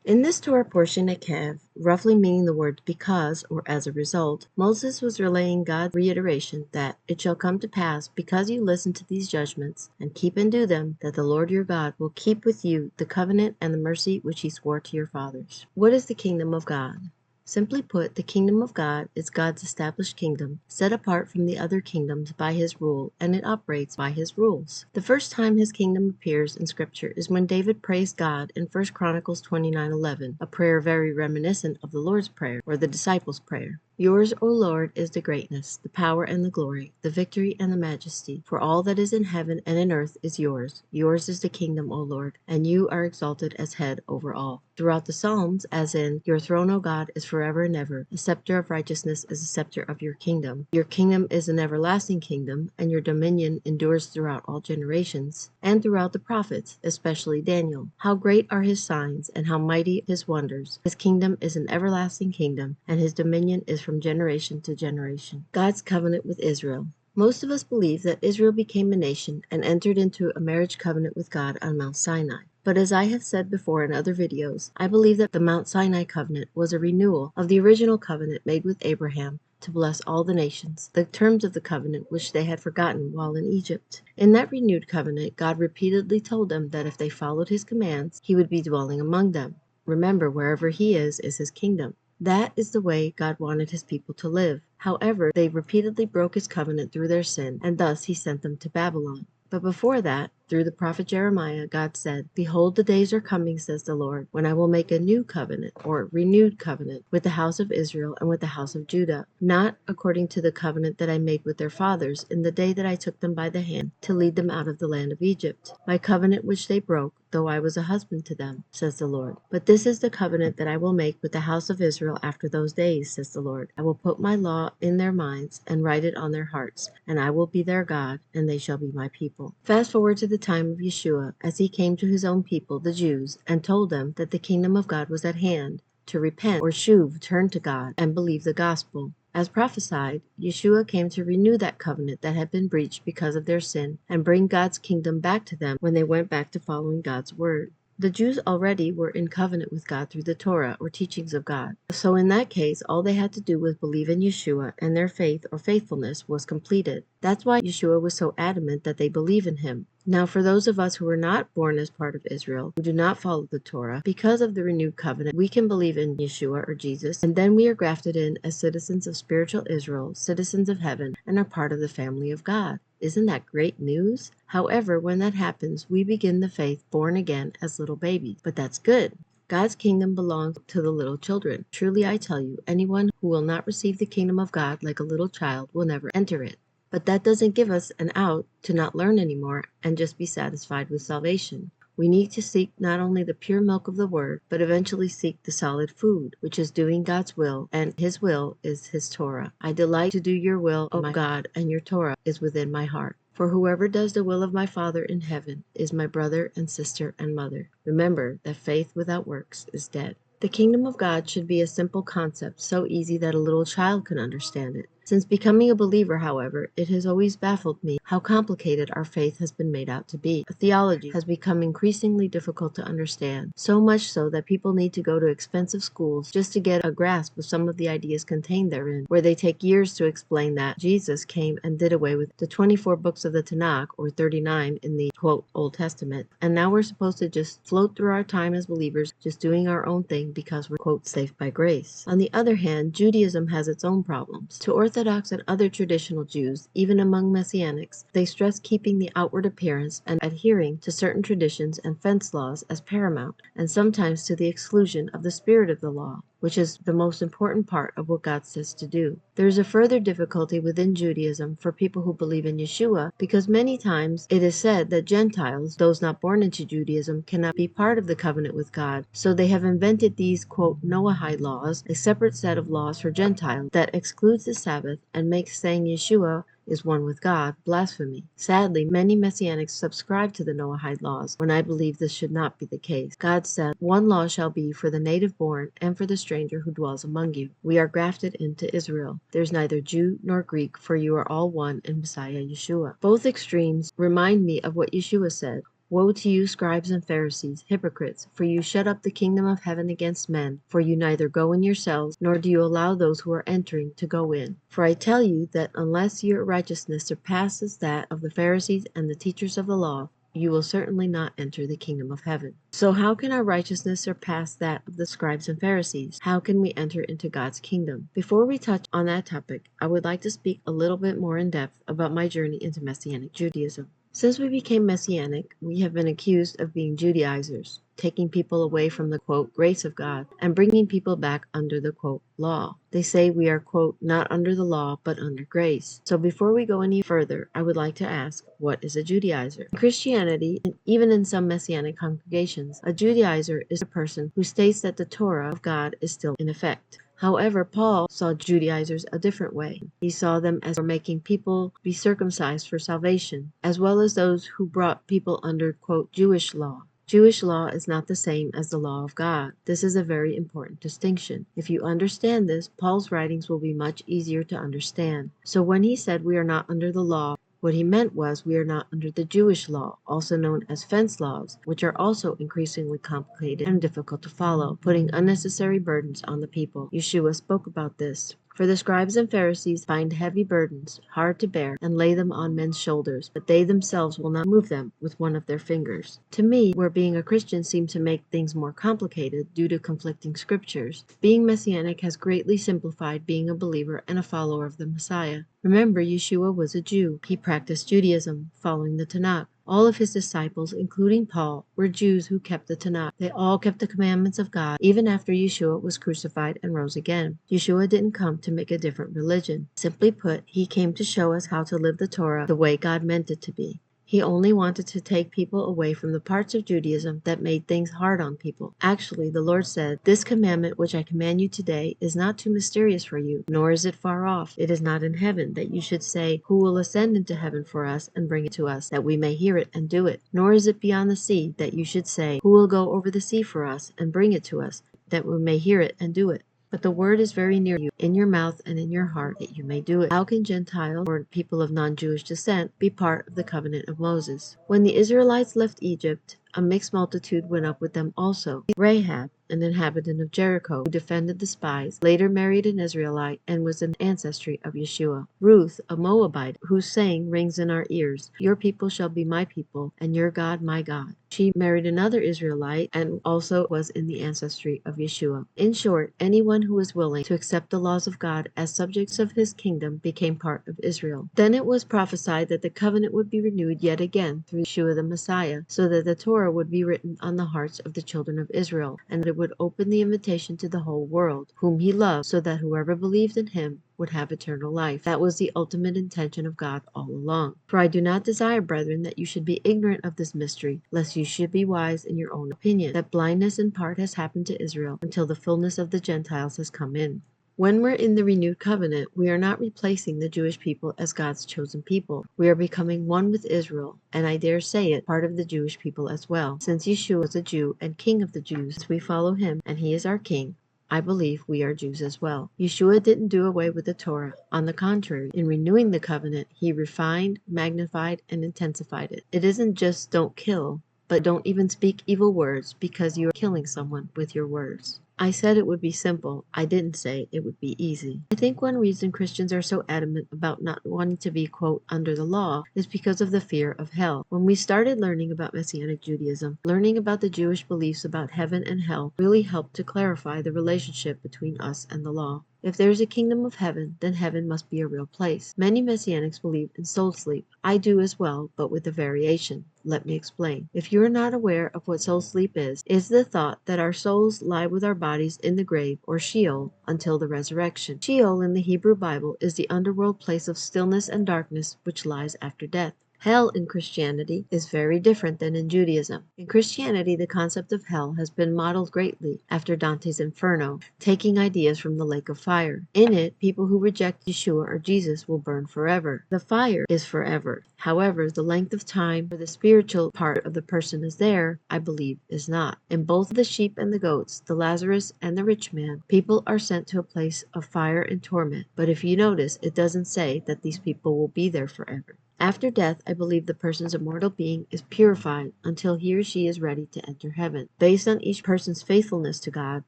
In this Torah portion, Eikev, roughly meaning the words because or as a result, Moses was relaying God's reiteration that it shall come to pass, because you listen to these judgments and keep and do them, that the Lord your God will keep with you the covenant and the mercy which he swore to your fathers. What is the kingdom of God? Simply put, the kingdom of God is God's established kingdom, set apart from the other kingdoms by his rule, and it operates by his rules. The first time his kingdom appears in Scripture is when David praised God in 1 Chronicles 29:11, a prayer very reminiscent of the Lord's Prayer, or the disciples' prayer. Yours, O Lord, is the greatness, the power and the glory, the victory and the majesty, for all that is in heaven and in earth is yours. Yours is the kingdom, O Lord, and you are exalted as head over all. Throughout the Psalms, as in, your throne, O God, is forever and ever. A scepter of righteousness is a scepter of your kingdom. Your kingdom is an everlasting kingdom, and your dominion endures throughout all generations. And throughout the prophets, especially Daniel. How great are his signs, and how mighty his wonders. His kingdom is an everlasting kingdom, and his dominion is from generation to generation. God's covenant with Israel. Most of us believe that Israel became a nation and entered into a marriage covenant with God on Mount Sinai. But as I have said before in other videos, I believe that the Mount Sinai covenant was a renewal of the original covenant made with Abraham to bless all the nations, the terms of the covenant which they had forgotten while in Egypt. In that renewed covenant, God repeatedly told them that if they followed his commands, he would be dwelling among them. Remember, wherever he is his kingdom. That is the way God wanted his people to live. However, they repeatedly broke his covenant through their sin, and thus he sent them to Babylon. But before that, through the prophet Jeremiah, God said, Behold, the days are coming, says the Lord, when I will make a new covenant, or renewed covenant, with the house of Israel and with the house of Judah, not according to the covenant that I made with their fathers in the day that I took them by the hand to lead them out of the land of Egypt, my covenant which they broke, though I was a husband to them, says the Lord. But this is the covenant that I will make with the house of Israel after those days, says the Lord. I will put my law in their minds and write it on their hearts, and I will be their God, and they shall be my people. Fast forward to the time of Yeshua, as he came to his own people, the Jews, and told them that the kingdom of God was at hand, to repent, or shuv, turn to God, and believe the gospel. As prophesied, Yeshua came to renew that covenant that had been breached because of their sin and bring God's kingdom back to them when they went back to following God's word. The Jews already were in covenant with God through the Torah, or teachings of God. So in that case, all they had to do was believe in Yeshua, and their faith or faithfulness was completed. That's why Yeshua was so adamant that they believe in him. Now, for those of us who were not born as part of Israel, who do not follow the Torah, because of the renewed covenant, we can believe in Yeshua or Jesus, and then we are grafted in as citizens of spiritual Israel, citizens of heaven, and are part of the family of God. Isn't that great news? However, when that happens, we begin the faith born again as little babies. But that's good. God's kingdom belongs to the little children. Truly I tell you, anyone who will not receive the kingdom of God like a little child will never enter it. But that doesn't give us an out to not learn anymore and just be satisfied with salvation. We need to seek not only the pure milk of the word, but eventually seek the solid food, which is doing God's will, and his will is his Torah. I delight to do your will, O my God, and your Torah is within my heart. For whoever does the will of my Father in heaven is my brother and sister and mother. Remember that faith without works is dead. The kingdom of God should be a simple concept, so easy that a little child can understand it. Since becoming a believer, however, it has always baffled me how complicated our faith has been made out to be. Theology has become increasingly difficult to understand, so much so that people need to go to expensive schools just to get a grasp of some of the ideas contained therein, where they take years to explain that Jesus came and did away with the 24 books of the Tanakh, or 39 in the, quote, Old Testament, and now we're supposed to just float through our time as believers, just doing our own thing because we're, quote, safe by grace. On the other hand, Judaism has its own problems. To Orthodox and other traditional Jews, even among Messianics, they stress keeping the outward appearance and adhering to certain traditions and fence laws as paramount, and sometimes to the exclusion of the spirit of the law, which is the most important part of what God says to do. There is a further difficulty within Judaism for people who believe in Yeshua, because many times it is said that Gentiles, those not born into Judaism, cannot be part of the covenant with God, so they have invented these, quote, Noahide laws, a separate set of laws for Gentiles that excludes the Sabbath and makes saying Yeshua is one with God blasphemy. Sadly, many Messianics subscribe to the Noahide laws, when I believe this should not be the case. God said, one law shall be for the native born and for the stranger who dwells among you. We are grafted into Israel. There is neither Jew nor Greek, for you are all one in Messiah Yeshua. Both extremes remind me of what Yeshua said. Woe to you, scribes and Pharisees, hypocrites, for you shut up the kingdom of heaven against men, for you neither go in yourselves, nor do you allow those who are entering to go in. For I tell you that unless your righteousness surpasses that of the Pharisees and the teachers of the law, you will certainly not enter the kingdom of heaven. So how can our righteousness surpass that of the scribes and Pharisees? How can we enter into God's kingdom? Before we touch on that topic, I would like to speak a little bit more in depth about my journey into Messianic Judaism. Since we became Messianic, we have been accused of being Judaizers, taking people away from the, quote, grace of God and bringing people back under the, quote, law. They say we are, quote, not under the law, but under grace. So before we go any further, I would like to ask, what is a Judaizer? In Christianity, and even in some Messianic congregations, a Judaizer is a person who states that the Torah of God is still in effect. However, Paul saw Judaizers a different way. He saw them as making people be circumcised for salvation, as well as those who brought people under, quote, Jewish law. Jewish law is not the same as the law of God. This is a very important distinction. If you understand this, Paul's writings will be much easier to understand. So when he said we are not under the law, what he meant was we are not under the Jewish law, also known as fence laws, which are also increasingly complicated and difficult to follow, putting unnecessary burdens on the people. Yeshua spoke about this. For the scribes and Pharisees find heavy burdens, hard to bear, and lay them on men's shoulders, but they themselves will not move them with one of their fingers. To me, where being a Christian seemed to make things more complicated due to conflicting scriptures, being Messianic has greatly simplified being a believer and a follower of the Messiah. Remember, Yeshua was a Jew. He practiced Judaism, following the Tanakh. All of his disciples, including Paul, were Jews who kept the Tanakh. They all kept the commandments of God, even after Yeshua was crucified and rose again. Yeshua didn't come to make a different religion. Simply put, he came to show us how to live the Torah the way God meant it to be. He only wanted to take people away from the parts of Judaism that made things hard on people. Actually, the Lord said, "This commandment which I command you today is not too mysterious for you, nor is it far off. It is not in heaven, that you should say, 'Who will ascend into heaven for us and bring it to us, that we may hear it and do it?' Nor is it beyond the sea, that you should say, 'Who will go over the sea for us and bring it to us, that we may hear it and do it?' But the word is very near you, in your mouth and in your heart, that you may do it." How can Gentiles, or people of non-Jewish descent, be part of the covenant of Moses? When the Israelites left Egypt, a mixed multitude went up with them also. Rahab, an inhabitant of Jericho, who defended the spies, later married an Israelite and was an ancestry of Yeshua. Ruth, a Moabite, whose saying rings in our ears, "Your people shall be my people, and your God my God." She married another Israelite and also was in the ancestry of Yeshua. In short, anyone who was willing to accept the laws of God as subjects of his kingdom became part of Israel. Then it was prophesied that the covenant would be renewed yet again through Yeshua the Messiah, so that the Torah would be written on the hearts of the children of Israel, and it would open the invitation to the whole world, whom he loved, so that whoever believed in him would have eternal life. That was the ultimate intention of God all along. For I do not desire, brethren, that you should be ignorant of this mystery, lest you should be wise in your own opinion, that blindness in part has happened to Israel, until the fullness of the Gentiles has come in. When we're in the renewed covenant, we are not replacing the Jewish people as God's chosen people. We are becoming one with Israel, and I dare say it, part of the Jewish people as well. Since Yeshua is a Jew and King of the Jews, we follow him, and he is our King. I believe we are Jews as well. Yeshua didn't do away with the Torah. On the contrary, in renewing the covenant, he refined, magnified, and intensified it. It isn't just don't kill, but don't even speak evil words, because you are killing someone with your words. I said it would be simple. I didn't say it would be easy. I think one reason Christians are so adamant about not wanting to be, quote, under the law is because of the fear of hell. When we started learning about Messianic Judaism, learning about the Jewish beliefs about heaven and hell really helped to clarify the relationship between us and the law. If there is a kingdom of heaven, then heaven must be a real place. Many Messianics believe in soul sleep. I do as well, but with a variation. Let me explain. If you are not aware of what soul sleep is the thought that our souls lie with our bodies in the grave, or Sheol, until the resurrection. Sheol in the Hebrew Bible is the underworld place of stillness and darkness which lies after death. Hell in Christianity is very different than in Judaism. In Christianity, the concept of hell has been modeled greatly after Dante's Inferno, taking ideas from the lake of fire. In it, people who reject Yeshua or Jesus will burn forever. The fire is forever. However, the length of time where the spiritual part of the person is there, I believe, is not. In both the sheep and the goats, the Lazarus and the rich man, people are sent to a place of fire and torment. But if you notice, it doesn't say that these people will be there forever. After death, I believe the person's immortal being is purified until he or she is ready to enter heaven. Based on each person's faithfulness to God,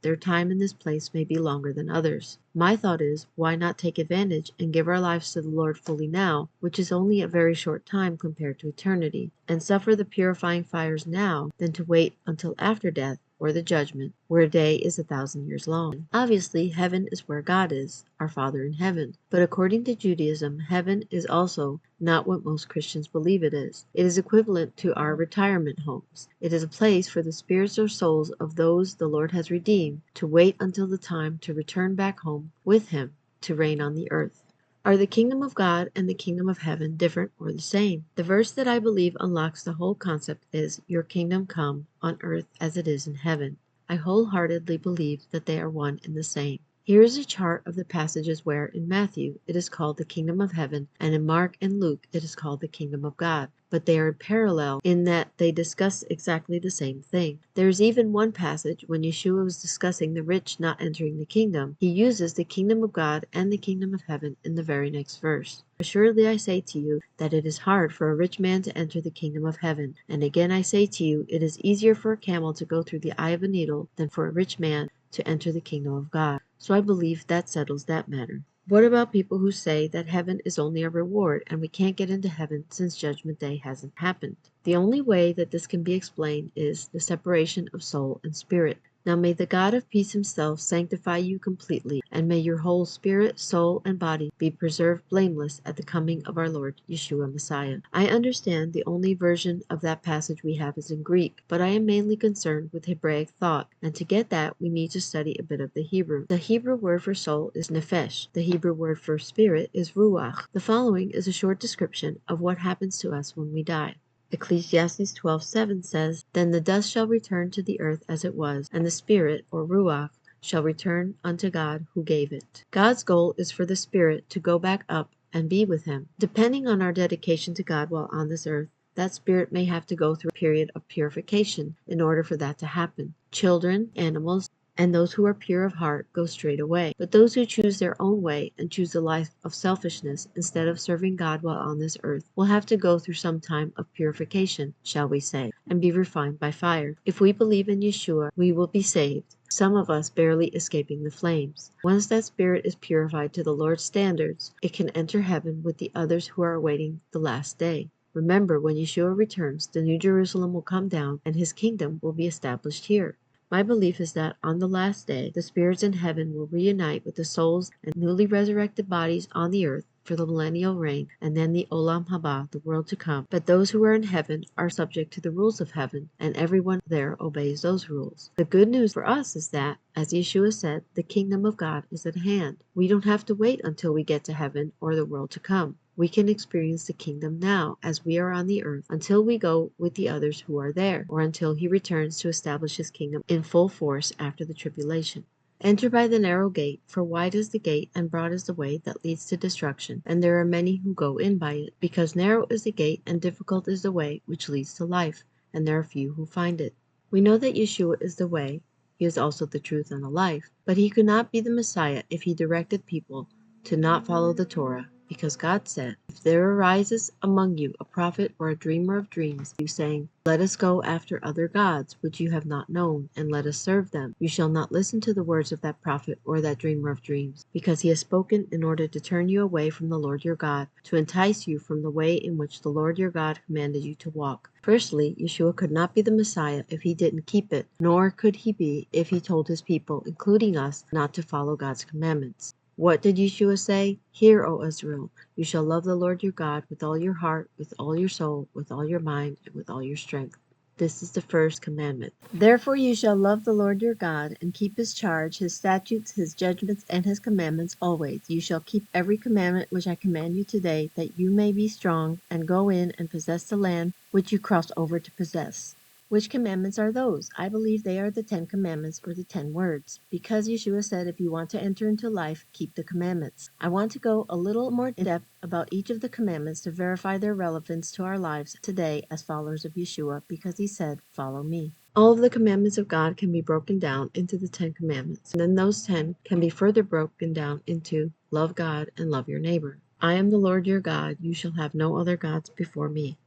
their time in this place may be longer than others. My thought is, why not take advantage and give our lives to the Lord fully now, which is only a very short time compared to eternity, and suffer the purifying fires now than to wait until after death, or the judgment, where a day is 1,000 years long. Obviously, heaven is where God is, our Father in heaven. But according to Judaism, heaven is also not what most Christians believe it is. It is equivalent to our retirement homes. It is a place for the spirits or souls of those the Lord has redeemed to wait until the time to return back home with Him to reign on the earth. Are the kingdom of God and the kingdom of heaven different or the same? The verse that I believe unlocks the whole concept is, "Your kingdom come on earth as it is in heaven." I wholeheartedly believe that they are one and the same. Here is a chart of the passages where, in Matthew, it is called the kingdom of heaven, and in Mark and Luke, it is called the kingdom of God. But they are parallel in that they discuss exactly the same thing. There is even one passage when Yeshua was discussing the rich not entering the kingdom. He uses the kingdom of God and the kingdom of heaven in the very next verse. Assuredly I say to you that it is hard for a rich man to enter the kingdom of heaven. And again I say to you, it is easier for a camel to go through the eye of a needle than for a rich man to enter the kingdom of God. So I believe that settles that matter. What about people who say that heaven is only a reward and we can't get into heaven since Judgment Day hasn't happened? The only way that this can be explained is the separation of soul and spirit. Now may the God of peace himself sanctify you completely, and may your whole spirit, soul, and body be preserved blameless at the coming of our Lord Yeshua Messiah. I understand the only version of that passage we have is in Greek, but I am mainly concerned with Hebraic thought, and to get that we need to study a bit of the Hebrew. The Hebrew word for soul is nephesh. The Hebrew word for spirit is ruach. The following is a short description of what happens to us when we die. Ecclesiastes 12:7 says, "Then the dust shall return to the earth as it was, and the spirit, or ruach, shall return unto God who gave it." God's goal is for the spirit to go back up and be with Him. Depending on our dedication to God while on this earth, that spirit may have to go through a period of purification in order for that to happen. Children, animals, and those who are pure of heart go straight away. But those who choose their own way and choose a life of selfishness instead of serving God while on this earth will have to go through some time of purification, shall we say, and be refined by fire. If we believe in Yeshua, we will be saved, some of us barely escaping the flames. Once that spirit is purified to the Lord's standards, it can enter heaven with the others who are awaiting the last day. Remember, when Yeshua returns, the New Jerusalem will come down and His kingdom will be established here. My belief is that on the last day, the spirits in heaven will reunite with the souls and newly resurrected bodies on the earth for the millennial reign, and then the Olam Haba, the world to come. But those who are in heaven are subject to the rules of heaven, and everyone there obeys those rules. The good news for us is that, as Yeshua said, the kingdom of God is at hand. We don't have to wait until we get to heaven or the world to come. We can experience the kingdom now as we are on the earth until we go with the others who are there, or until He returns to establish His kingdom in full force after the tribulation. Enter by the narrow gate, for wide is the gate and broad is the way that leads to destruction, and there are many who go in by it. Because narrow is the gate and difficult is the way which leads to life, and there are few who find it. We know that Yeshua is the way. He is also the truth and the life. But He could not be the Messiah if He directed people to not follow the Torah, because God said, "If there arises among you a prophet or a dreamer of dreams, you saying, Let us go after other gods, which you have not known, and let us serve them, you shall not listen to the words of that prophet or that dreamer of dreams, because he has spoken in order to turn you away from the Lord your God, to entice you from the way in which the Lord your God commanded you to walk." Firstly, Yeshua could not be the Messiah if He didn't keep it, nor could He be if He told His people, including us, not to follow God's commandments. What did Yeshua say? "Hear, O Israel, you shall love the Lord your God with all your heart, with all your soul, with all your mind, and with all your strength." This is the first commandment. "Therefore you shall love the Lord your God, and keep His charge, His statutes, His judgments, and His commandments always. You shall keep every commandment which I command you today, that you may be strong, and go in and possess the land which you crossed over to possess." Which commandments are those? I believe they are the 10 commandments, or the 10 words, because Yeshua said if you want to enter into life, keep the commandments. I want to go a little more in depth about each of the commandments to verify their relevance to our lives today as followers of Yeshua, because He said, "Follow me." All of the commandments of God can be broken down into the 10 commandments, and then those 10 can be further broken down into love God and love your neighbor. I am the Lord your God. You shall have no other gods before me.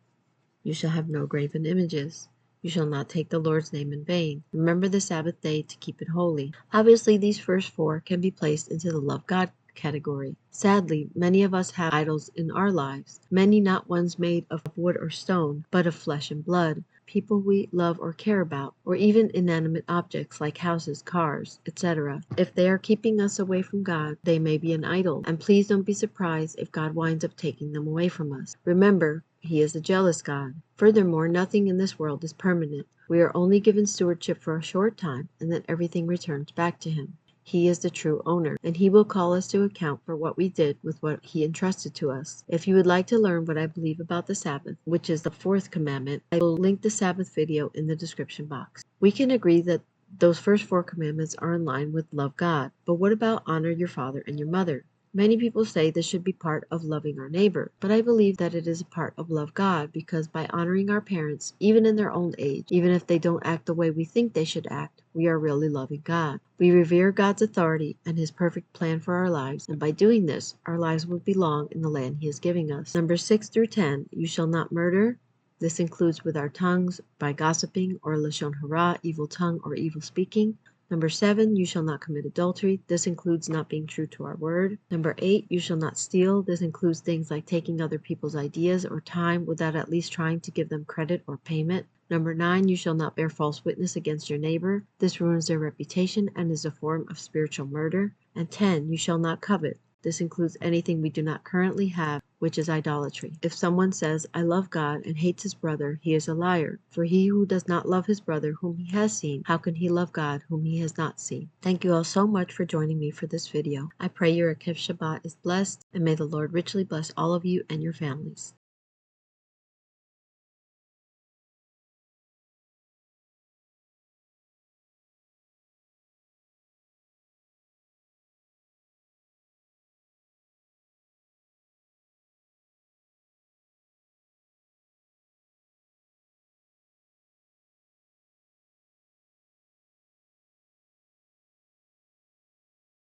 You shall have no graven images. You shall not take the Lord's name in vain. Remember the Sabbath day to keep it holy. Obviously, these first four can be placed into the love God category. Sadly, many of us have idols in our lives, many not ones made of wood or stone, but of flesh and blood, people we love or care about, or even inanimate objects like houses, cars, etc. If they are keeping us away from God, they may be an idol, and please don't be surprised if God winds up taking them away from us. Remember, He is a jealous God. Furthermore, nothing in this world is permanent. We are only given stewardship for a short time, and then everything returns back to Him. He is the true owner, and He will call us to account for what we did with what He entrusted to us. If you would like to learn what I believe about the Sabbath, which is the fourth commandment, I will link the Sabbath video in the description box. We can agree that those first four commandments are in line with love God, but what about honor your father and your mother? Many people say this should be part of loving our neighbor, but I believe that it is a part of love God, because by honoring our parents, even in their old age, even if they don't act the way we think they should act, we are really loving God. We revere God's authority and His perfect plan for our lives, and by doing this, our lives will belong in the land He is giving us. Numbers 6 through 10, you shall not murder. This includes with our tongues, by gossiping or lashon hara, evil tongue or evil speaking. Number 7, you shall not commit adultery. This includes not being true to our word. Number 8, you shall not steal. This includes things like taking other people's ideas or time without at least trying to give them credit or payment. Number 9, you shall not bear false witness against your neighbor. This ruins their reputation and is a form of spiritual murder. And 10, you shall not covet. This includes anything we do not currently have, which is idolatry. If someone says, I love God, and hates his brother, he is a liar. For he who does not love his brother whom he has seen, how can he love God whom he has not seen? Thank you all so much for joining me for this video. I pray your Eikev Shabbat is blessed, and may the Lord richly bless all of you and your families.